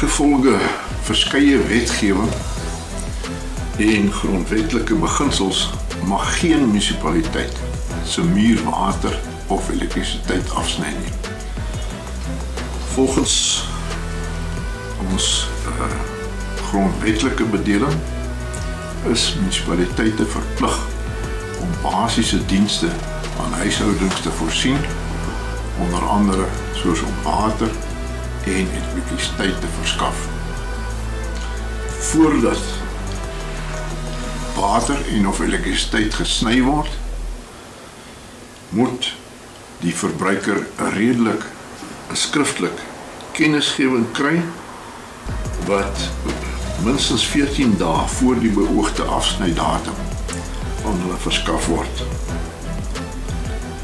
Ingevolge verskeie wetgewing en grondwetlike beginsels mag geen munisipaliteit se muur water of elektrisiteit afsny nie. Volgens ons grondwetlike bedeling is munisipaliteite verplig om basiese dienste aan huishoudings te voorsien, onder andere soos om water en elektrisiteit te verskaf. Voordat water en of elektrisiteit gesny word, moet die verbruiker redelik skriftelik kennisgewing kry wat minstens 14 dae voor die beoogde afsnydatum van hulle verskaf word.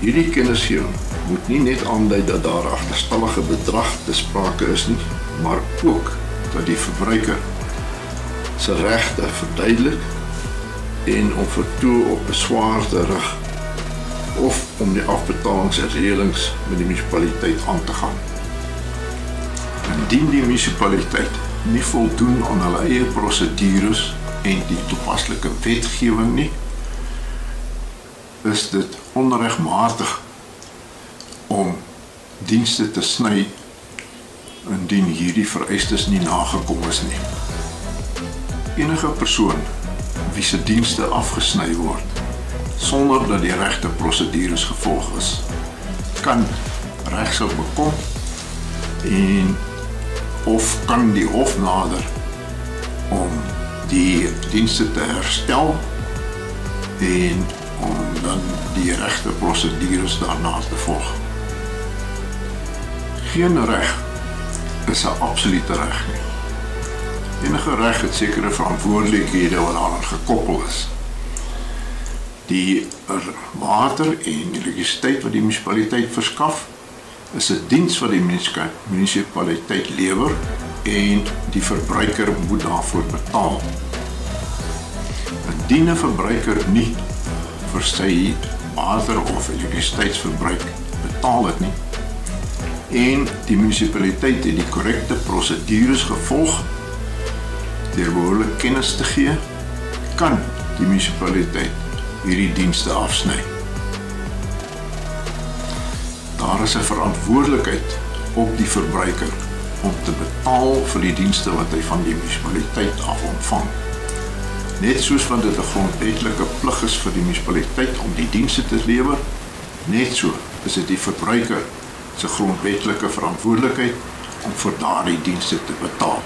Hierdie kennisgewing moet nie net aandui dat daar 'n agterstallige bedrag te sprake is nie, maar ook dat die verbruiker se regte verduidelik en om vertoe op beswaar te rig of om die afbetalingsreëlings met die munisipaliteit aan te gaan. Indien die munisipaliteit nie voldoen aan hulle eie prosedures en die toepaslike wetgewing nie, is dit onregmatig om dienste te sny indien hierdie vereistes nie nagekom is nie. Enige persoon wie se dienste afgesny word sonder dat die regte prosedures gevolg is, kan regshulp bekom en of kan die hof nader om die dienste te herstel en om dan die regte prosedures daarna te volg. Geen reg is 'n absolute reg nie. Enige reg het sekere verantwoordelikhede wat daaraan gekoppel is. Die water en elektrisiteit wat die munisipaliteit verskaf, is 'n diens wat die munisipaliteit lewer en die verbruiker moet daarvoor betaal. Indien 'n verbruiker nie vir sy water of elektrisiteitsverbruik betaal het nie en die munisipaliteit het die korrekte prosedures gevolg deur behoorlik kennis te gee, kan die munisipaliteit hierdie dienste afsny. Daar is 'n verantwoordelikheid op die verbruiker om te betaal vir die dienste wat hy van die munisipaliteit af ontvang. Net soos wat dit 'n grondwetlike plig is vir die munisipaliteit om die dienste te lewer, net so is dit die verbruiker se grondwetlike verantwoordelikheid om vir daardie dienste te betaal.